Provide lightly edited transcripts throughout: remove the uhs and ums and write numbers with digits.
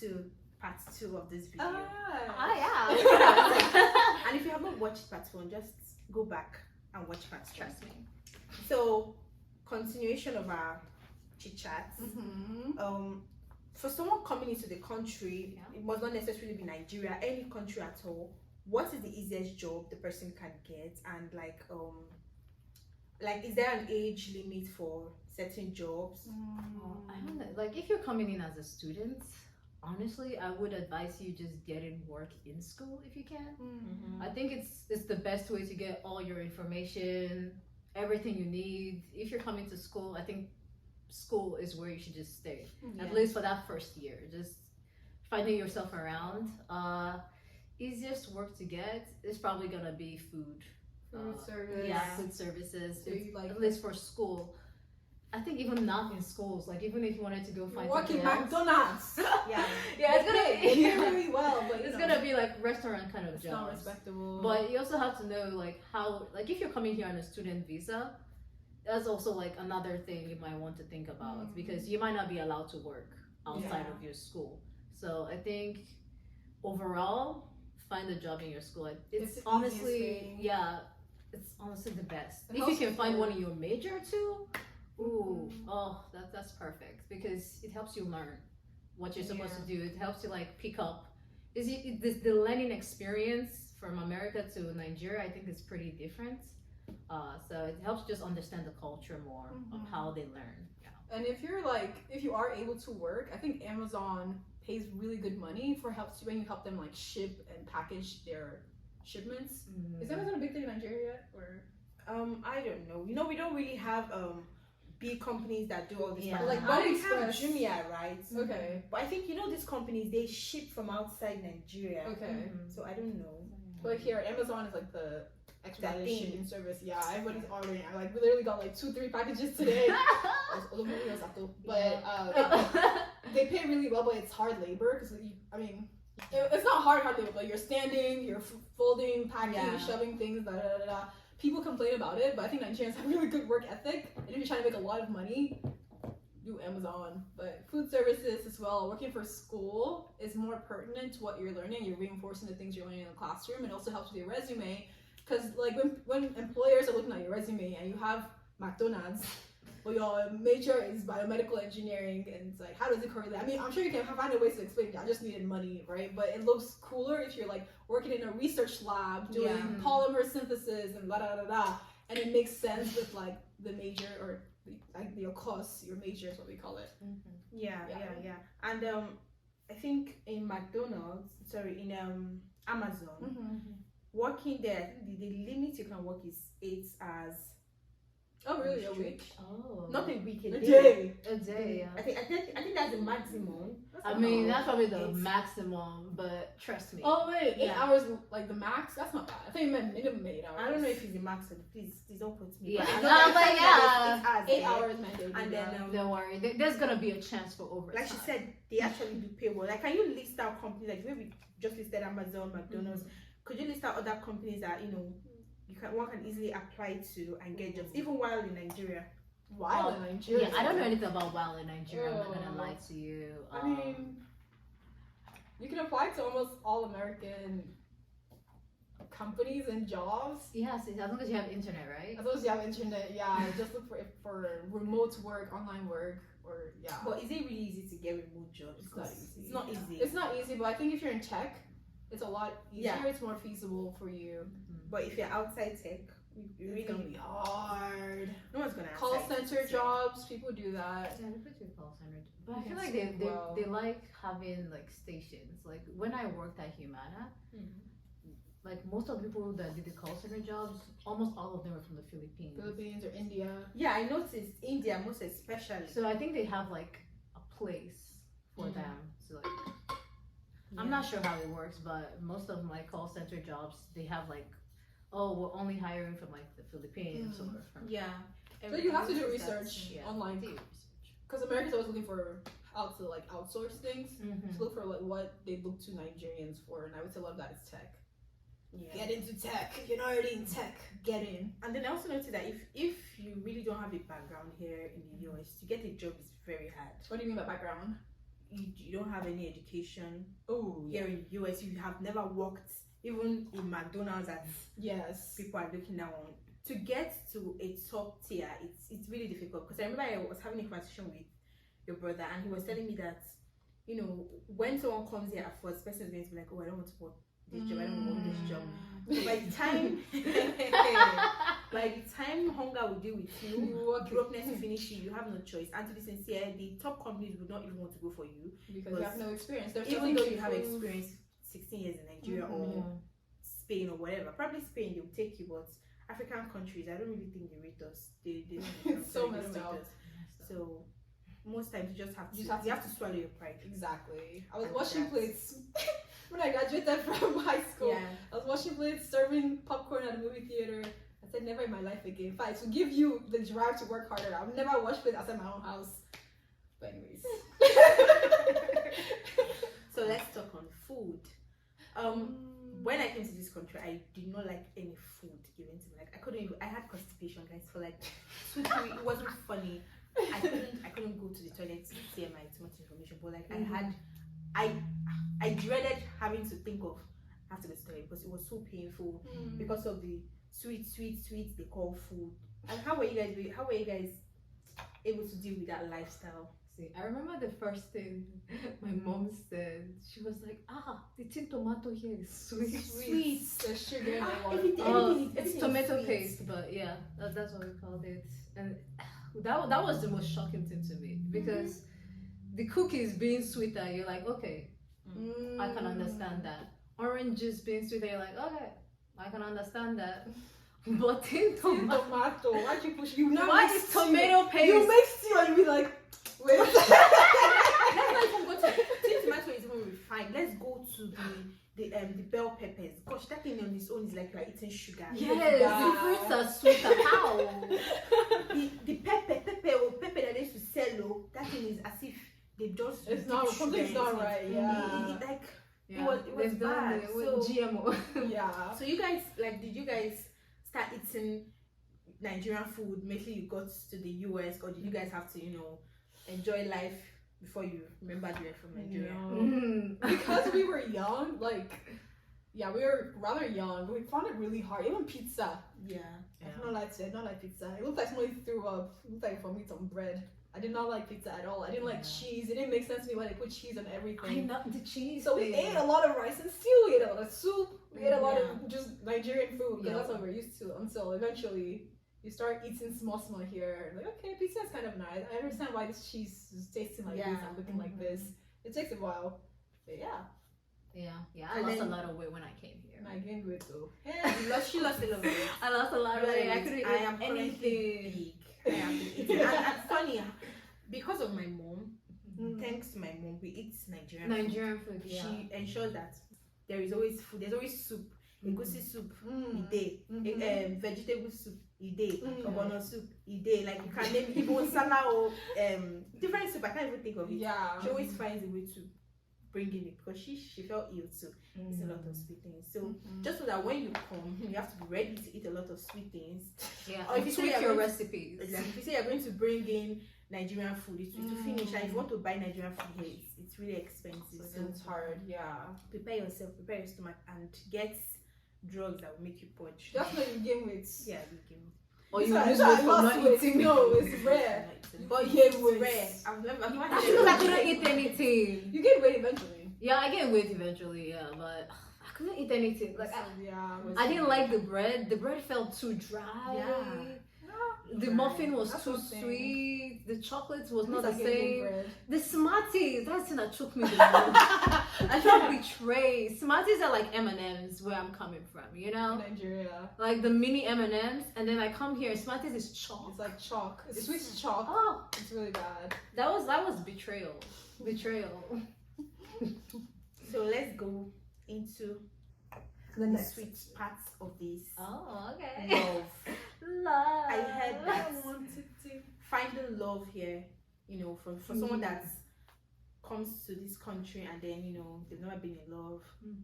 to part 2 of this video. Yeah. And if you haven't watched part 1, just go back and watch part 2. Trust me. So, continuation of our chit chats. For someone coming into the country, it must not necessarily be Nigeria, any country at all. What is the easiest job the person can get, and like is there an age limit for certain jobs? I don't know. Like if you're coming in as a student, honestly, I would advise you just getting work in school if you can. I think it's the best way to get all your information, everything you need. If you're coming to school, I think school is where you should just stay, at least for that first year. Just finding yourself around. Easiest work to get is probably gonna be food service. Yeah, food services. So you like at least for school. I think even not in schools, like even if you wanted to go find working something else. McDonald's. Yeah, It's gonna They pay really well, but it's gonna be like restaurant kind of it's jobs. not respectable. But you also have to know like how, like if you're coming here on a student visa, that's also like another thing you might want to think about because you might not be allowed to work outside of your school. So I think overall, find a job in your school. It's honestly, it's honestly the best. If you can find one in your major too, that's perfect because it helps you learn what you're supposed to do. It helps you like pick up. The learning experience from America to Nigeria, I think is pretty different. So it helps just understand the culture more of how they learn. And if you are able to work, I think Amazon pays really good money for when you help them like ship and package their shipments. Is Amazon a big thing in Nigeria yet, or? I don't know. We don't really have big companies that do all this stuff. Like but Body we have Express. Jumia, right? Okay. But I think these companies, they ship from outside Nigeria. Okay. So I don't know. But here, Amazon is like the expedited thing. shipping service. Yeah, everybody's ordering. We literally got like 2-3 packages today. But they pay really well, but it's hard labor because it's not hard labor, but you're standing, you're folding, packing, shoving things, People complain about it, but I think Nigerians have really good work ethic. And if you're trying to make a lot of money, do Amazon. But food services as well, working for school is more pertinent to what you're learning. You're reinforcing the things you're learning in the classroom. It also helps with your resume. Because like when employers are looking at your resume and you have McDonald's, but your major is biomedical engineering, and it's like, how does it correlate? I mean, I'm sure you can find a way to explain it. I just needed money, right? But it looks cooler if you're like working in a research lab doing polymer synthesis and and it makes sense with like the major or your course, your major is what we call it. Yeah. And I think in Amazon, working there, the limit you can work is 8 hours. Oh really? A week? Oh, not a week, A day. A day. Yeah. I think that's the maximum. I mean, that's probably the maximum, but trust me. Oh wait, 8 hours like the max? That's not bad. I think you meant minimum 8 hours. I don't know if it's the maximum. Please don't put me. Yeah, But no, but 8 hours mandated. And then don't worry, there's gonna be a chance for overtime. like she said, they actually do pay well. Like, can you list out companies like maybe just listed Amazon, McDonald's? Could you list out other companies that one can easily apply to and get jobs, even while in Nigeria? While in Nigeria? Yeah, I don't know anything about while in Nigeria. I'm not gonna lie to you. I mean, you can apply to almost all American companies and jobs. Yes, as long as you have internet, right? As long as you have internet, just look for remote work, online work, or But is it really easy to get remote jobs? It's not easy. It's not easy. It's not easy, but I think if you're in tech, it's a lot easier. Yeah. It's more feasible for you. But if you're outside tech, It's gonna be hard. No one's gonna Call center jobs, people do that. Yeah, they put you call center. But I feel Yes, like they like having like stations. Like when I worked at Humana, like most of the people that did the call center jobs, almost all of them were from the Philippines or India. Yeah, I noticed India most especially. So I think they have like a place for them. So like, I'm not sure how it works, but most of my call center jobs, they have like, we're only hiring from like the Philippines or from So you have to do research online. Do Because Americans are always looking for how to like outsource things. So look for like what they look to Nigerians for, and I would say a lot of that is tech. Get into tech. If you're not already in tech, get in. And then I also noticed that if you really don't have a background here in the US, to get a job is very hard. What do you mean by background? you don't have any education Oh, here in the US, you have never worked even in McDonald's that yes. people are looking down on. To get to a top tier, it's really difficult. Because I remember I was having a conversation with your brother, and he was telling me that, you know, when someone comes here at first, the person is going to be like, oh, I don't want to work this job, I don't want this job. So by the time hunger will deal with you, brokenness will finish you, you have no choice. And to be sincere, the top companies would not even want to go for you Because you have no experience. even though you have experience 16 years in Nigeria or Spain or whatever. Probably Spain, they will take you, but African countries, I don't really think they rate us. They It's so very messed respect up. us. So most times you just have to, You have to swallow your pride. Exactly. I was And washing that's- plates when I graduated from high school. Yeah. I was washing plates, serving popcorn at a movie theater. I said, never in my life again. If I to give you the drive to work harder, I'll never wash plates outside my own house. But anyways. So let's talk on food. When I came to this country, I did not like any food given to me. Like I had constipation, guys, for like 2 3. It wasn't funny. I couldn't go to the toilet to say my too much information. But like I dreaded having to think of I have to go to the toilet because it was so painful because of the sweet they call food. And how were you guys able to deal with that lifestyle? See, I remember the first thing my mom said. She was like, the tin tomato here is sweet. Sweet. The sugar in the water. Everything It's is tomato sweet. paste, but yeah, that's what we called it. And that was the most shocking thing to me because the cookies being sweeter, you're like, okay, I can understand that. Orange juice being sweeter, you're like, okay, I can understand that. But tin tomato, Tomato. Why'd you push? You now why make is stew. tomato paste? You make stew and you be like, wait. Let's not even go to tin tomato is even refined. Let's go to the bell peppers. Gosh, that thing on its own is like you're eating sugar. Yes, Yeah. the fruits are sweeter. How? The pepper that they used to sell, that thing is as if they just It's not, sugar something's in not it. right, yeah. It was They've done bad. it with So- GMO. Yeah. So you guys, like, did you guys start eating Nigerian food immediately you got to the US, or did you guys have to, enjoy life before you remembered you were from Nigeria? No. Because we were young, we were rather young. We found it really hard. Even pizza. Yeah. I don't like pizza. It looked like somebody threw up. It looked like for me some bread. I did not like pizza at all. I didn't like cheese. It didn't make sense to me when they put cheese on I everything. know the cheese. So we thing. ate a lot of rice and stew. We ate a lot of soup. We ate a lot Yeah. of just Nigerian food because Yeah. that's what we're used to. Until eventually you start eating small here. Like, okay, pizza is kind of nice. I understand why this cheese is tasting like this and looking like this. It takes a while. But yeah. Yeah. I And lost then- a lot of weight when I came here. And I gained weight too. She lost a lot of weight. I lost a lot of weight. I couldn't eat I am anything. currently big. I am big. And funny, because of my mom, thanks to my mom, we eat Nigerian food. Nigerian food, yeah. She ensures that there is always food. There's always soup. Egusi soup, a day. Vegetable soup, a day. Ogbono soup, a day. Like you can name Igbo Sana or different soup. I can't even think of it. Yeah. She always finds a way to bring in it because she felt ill too. It's a lot of sweet things. So just so that when you come, you have to be ready to eat a lot of sweet things. Yeah. Or if you say tweak you're your going recipes. Exactly. If you say you're going to bring in Nigerian food, it will finish. And if you want to buy Nigerian food here, it's really expensive. So it's hard, yeah. prepare yourself, prepare your stomach, and get drugs that will make you purge. That's when you gain weight. Yeah, you can. Or you It's lose not- weight it's from not not sweet. eating. No, it's rare. But You gain it's weight. rare. I've never That's had because I it. couldn't eat anything. You gain weight eventually. Yeah, I gained weight eventually, yeah, but I couldn't eat anything. Like yeah. I didn't like the bread. The bread felt too dry. Yeah. The muffin was That's too something. sweet. The chocolate was not At the least I get good same. bread. The Smarties, that's the thing that took me the most. I felt betrayed. Smarties are like M&Ms where I'm coming from, you know? Nigeria. Like the mini M&Ms, and then I come here, Smarties is chalk. It's like chalk. It's sweet chalk. Oh, It's really bad. that was betrayal. Betrayal. So let's go into the sweet parts of this. Oh, okay. Love. Love. I heard that. I wanted to. Finding love here, for someone that comes to this country and then they've never been in love,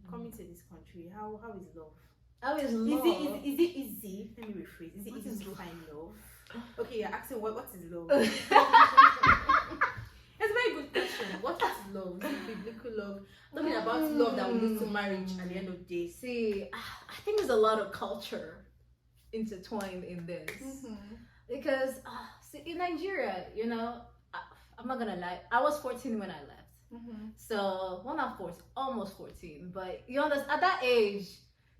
coming to this country, how is love? How is Is love? it easy? Let me rephrase. Is it What easy is to love? find love? Okay, you're asking what is love? That's a very good question. What is love? about love that will lead to marriage at the end of the day? See, I think there's a lot of culture intertwined in this. Because, see, in Nigeria, you know, I'm not gonna lie, I was 14 when I left. So, well, not 14, almost 14. But you understand, at that age,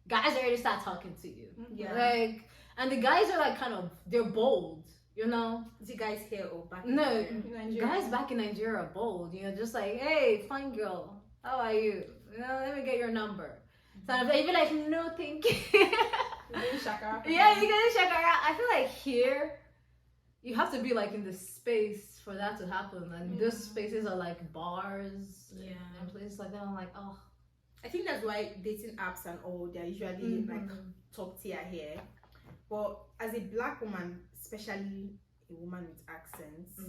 guys already start talking to you. Yeah. Like, and the guys are like kind of, they're bold, you know? The guys here or back? No, Nigeria. guys back in Nigeria are bold, you know, just like, hey, fine girl, how are you? You know, let me get your number. So you'd be like, no, thank you. Shakara. Yeah, you get shakara. I feel like here, you have to be like in the space for that to happen, and those spaces are like bars, and places like that. I'm like, oh, I think that's why dating apps and all, they're usually like top tier here. But as a black woman, especially a woman with accents,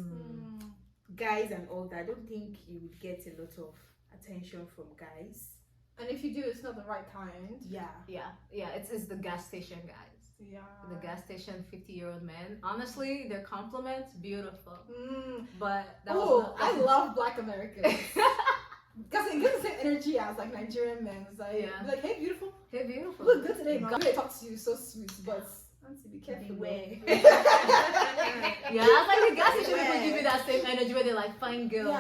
guys and all that, I don't think you would get a lot of attention from guys. And if you do, it's not the right kind. Yeah. It's the gas station guys. Yeah. The gas station 50-year-old men. Honestly, their compliments beautiful. But that I love Black Americans. Because it gives the same energy as like Nigerian men. It's like, like, hey, beautiful. Hey, beautiful. Look good today, man. They talk to you so sweet, but to be careful. Beware. Yeah, it's like the gas station people give you that same energy where they're like, fine girl,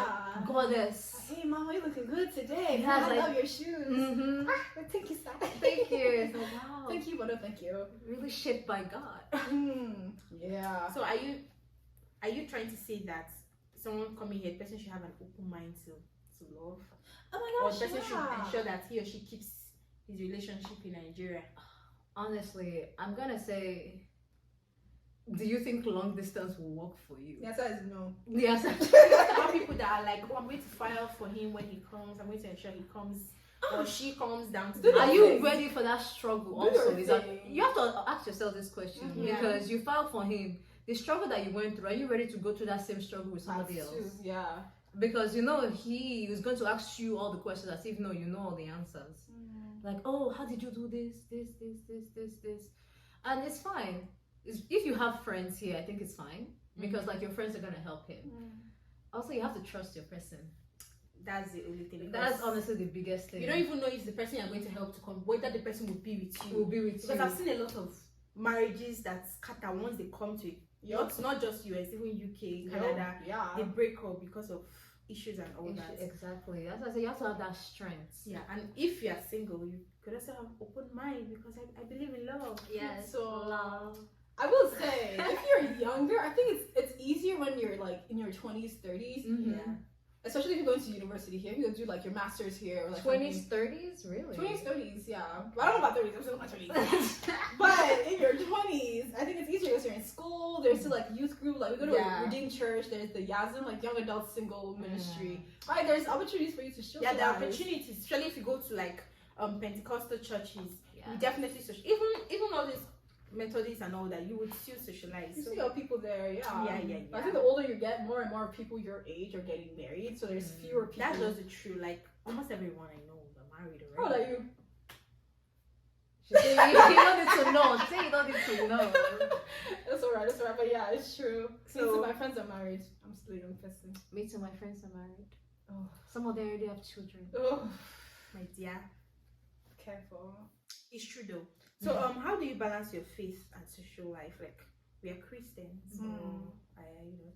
goddess. Hey, mama, you're looking good today. Yeah, I love your shoes. Thank you, Sam. Thank you. It's like, wow. Thank you, but no thank you. Really shaped by God. Yeah. So are you trying to say that someone coming here, the person should have an open mind to love? Oh my Or gosh, the person should ensure that he or she keeps his relationship in Nigeria? Honestly, I'm gonna say, do you think long distance will work for you? The answer is no. Yes. There are people that are like, oh, I'm going to file for him when he comes. I'm going to ensure he comes or she comes down to Are you ready for that struggle also? Is that, thing. you have to ask yourself this question because you filed for him. The struggle that you went through, are you ready to go through that same struggle with somebody else? Yeah. Because you know he was going to ask you all the questions as if you know all the answers. Like, oh, how did you do this, and it's fine. If you have friends here, I think it's fine because like your friends are gonna help him. Also, you have to trust your person. That's the only thing. That's honestly the biggest thing. You don't even know if the person you're going to help to come, whether the person will be with you. Will be with because you. I've seen a lot of marriages that scatter once they come to not just US, even UK, Canada. They break up because of issues and all that. Exactly. That's why I say you have to have that strength. Yeah, and if you are single, you could also have open mind because I believe in love. Yes. So love. I will say, if you're younger, I think it's easier when you're like in your 20s, 30s. Yeah. Especially if you're going to university here, if you go do like your master's here or like 20s, 30s, really? 20s, 30s, yeah. But I don't know about 30s. I'm still in my 20s. But in your 20s, I think it's easier because you're in school. There's still like youth group, like we go to a Redeemed Church. There's the Yazim, like young adult single ministry. Right? There's opportunities for you to show. Yeah, there are opportunities, especially if you go to like Pentecostal churches. You definitely even all these Methodists and all that, you would still socialize. You see how people there, Yeah. I think the older you get, more and more people your age are getting married, so there's fewer people. That's just the truth. Like almost everyone I know are married How already. old are you? You don't need to know. Say you don't need to know. That's alright, but yeah, it's true. So my friends are married. I'm still a young person. Me too, my friends are married. Oh. Some of them already have children. Oh, my dear. careful. It's true though. So how do you balance your faith and social life? Like we are Christians, or are you not?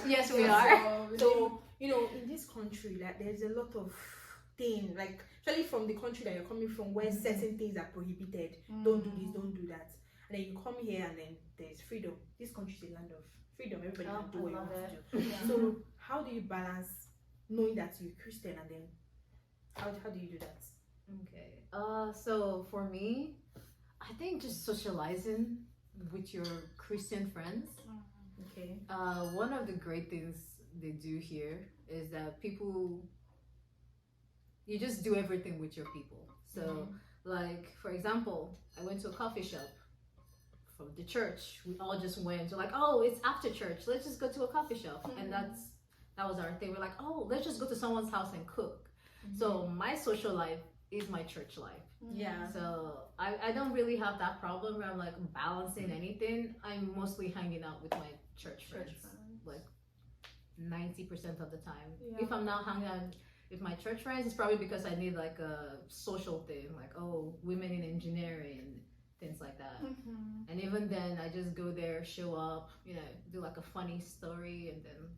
yes, we are. So you know, in this country, like there's a lot of things, like especially from the country that you're coming from, where certain things are prohibited. Don't do this, don't do that. And then you come here, and then there's freedom. This country is a land of freedom. Everybody can do what you want to do. So how do you balance knowing that you're Christian, and then how do you do that? Okay. So for me, I think just socializing with your Christian friends. Okay. One of the great things they do here is that you just do everything with your people. So, like for example, I went to a coffee shop from the church. We all just went to like, oh, it's after church. Let's just go to a coffee shop, and that was our thing. We're like, oh, let's just go to someone's house and cook. So my social life is my church life. Yeah. So I don't really have that problem where I'm like balancing anything. I'm mostly hanging out with my church friends. Like 90% of the time. If I'm not hanging out, with my church friends, it's probably because I need like a social thing, like women in engineering, things like that. And even then, I just go there, show up, do like a funny story, and then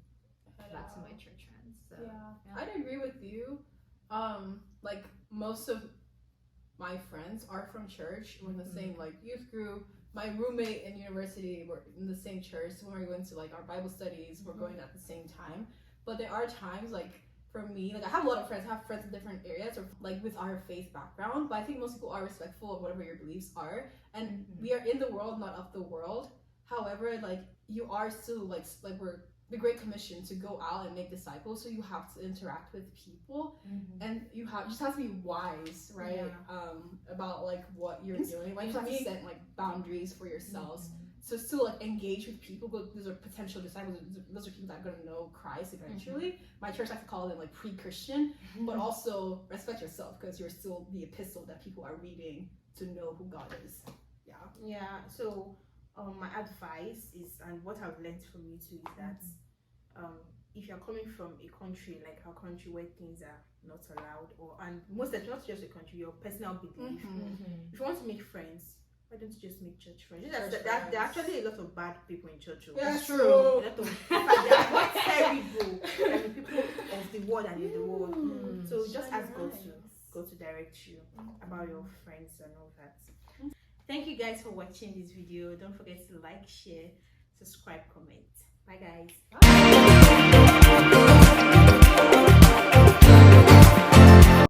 back to my church friends. So, yeah, I'd agree with you. Like most of my friends are from church. We're in the same like youth group. My roommate in university, we're in the same church. So when we're going to like our Bible studies, we're going at the same time. But there are times like for me, like I have a lot of friends. I have friends in different areas or like with our faith background. But I think most people are respectful of whatever your beliefs are. And we are in the world, not of the world. However, like you are still like we're the Great Commission to go out and make disciples, so you have to interact with people, and you just have to be wise, right? About like what you're doing. Like you have to set like boundaries for yourselves. So still like engage with people, but those are potential disciples. Those are people that are gonna know Christ eventually. My church likes to call them like pre-Christian, but also respect yourself because you're still the epistle that people are reading to know who God is. Yeah. So my advice is, and what I've learned from you too, is that if you're coming from a country like our country where things are not allowed, and most of not just a country, your personal belief. If you want to make friends, why don't you just make church friends? There are actually a lot of bad people in church. That's true. A lot of they are not terrible. There are people of the world and in the world. So just ask God to direct you about your friends and all that. Thank you guys for watching this video. Don't forget to like, share, subscribe, comment. Bye guys. Bye.